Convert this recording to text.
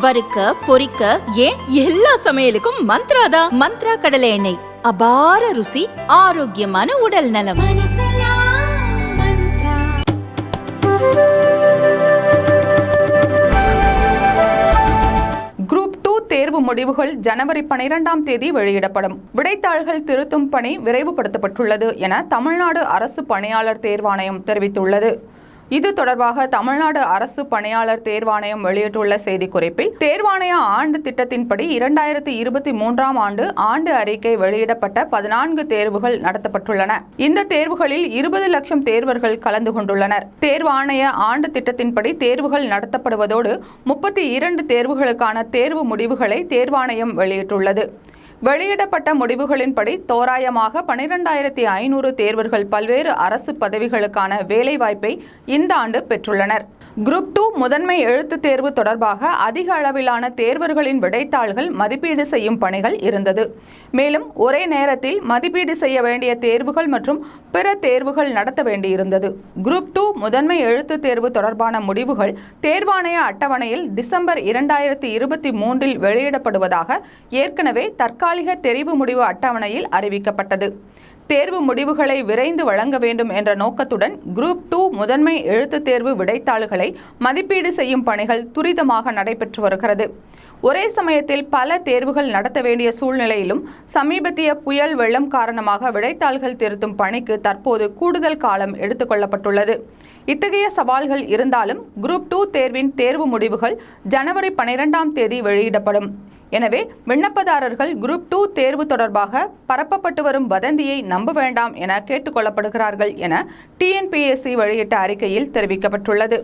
வறுக்க பொரிக்க ஏன் எல்லா சமையலுக்கும் மந்த்ரா தான். மந்த்ரா கடலை எண்ணெய், அபார ருசி, ஆரோக்கியமான உடல் நலம். குரூப் 2 தேர்வு முடிவுகள் ஜனவரி 12ஆம் தேதி வெளியிடப்படும். விடைத்தாள்கள் திருத்தும் பணி விரைவுபடுத்தப்பட்டுள்ளது என தமிழ்நாடு அரசு பணியாளர் தேர்வாணையம் தெரிவித்துள்ளது. இது தொடர்பாக தமிழ்நாடு அரசு பணியாளர் தேர்வாணையம் வெளியிட்டுள்ள செய்திக்குறிப்பில், தேர்வாணைய ஆண்டு திட்டத்தின்படி 2023ஆம் ஆண்டு அறிக்கை வெளியிடப்பட்ட 14 தேர்வுகள் நடத்தப்பட்டுள்ளன. இந்த தேர்வுகளில் 20 லட்சம் தேர்வர்கள் கலந்து கொண்டுள்ளனர். தேர்வாணைய ஆண்டு திட்டத்தின்படி தேர்வுகள் நடத்தப்படுவதோடு 32 தேர்வுகளுக்கான தேர்வு முடிவுகளை தேர்வாணையம் வெளியிட்டுள்ளது. வெளியிடப்பட்ட முடிவுகளின்படி தோராயமாக 12,500 தேர்வர்கள் பல்வேறு அரசு பதவிகளுக்கான வேலைவாய்ப்பை இந்த ஆண்டு பெற்றுள்ளனர். குரூப் 2 முதன்மை எழுத்து தேர்வு தொடர்பாக அதிக அளவிலான தேர்வர்களின் விடைத்தாள்கள் மதிப்பீடு செய்யும் பணிகள் இருந்தது. மேலும் ஒரே நேரத்தில் மதிப்பீடு செய்ய வேண்டிய தேர்வுகள் மற்றும் பிற தேர்வுகள் நடத்த வேண்டியிருந்தது. குரூப் 2 முதன்மை எழுத்து தேர்வு தொடர்பான முடிவுகள் தேர்வாணைய அட்டவணையில் டிசம்பர் 2023இல் வெளியிடப்படுவதாக ஏற்கனவே தற்காலிக தெரிவு முடிவு அட்டவணையில் அறிவிக்கப்பட்டது. தேர்வு முடிவுகளை விரைந்து வழங்க வேண்டும் என்ற நோக்கத்துடன் குரூப் 2 முதன்மை எழுத்து தேர்வு விடைத்தாள்களை மதிப்பீடு செய்யும் பணிகள் துரிதமாக நடைபெற்று வருகிறது. ஒரே சமயத்தில் பல தேர்வுகள் நடத்த வேண்டிய சூழ்நிலையிலும் சமீபத்திய புயல் வெள்ளம் காரணமாக விடைத்தாள்கள் திருத்தும் பணிக்கு தற்போது கூடுதல் காலம் எடுத்துக்கொள்ளப்பட்டுள்ளது. இத்தகைய சவால்கள் இருந்தாலும் குரூப் 2 தேர்வின் தேர்வு முடிவுகள் ஜனவரி 12ஆம் தேதி வெளியிடப்படும். எனவே விண்ணப்பதாரர்கள் குரூப் 2 தேர்வு தொடர்பாக பரப்பப்பட்டு வரும் வதந்தியை நம்ப வேண்டாம் என கேட்டுக்கொள்ளப்படுகிறார்கள் என TNPSC வெளியிட்ட அறிக்கையில் தெரிவிக்கப்பட்டுள்ளது.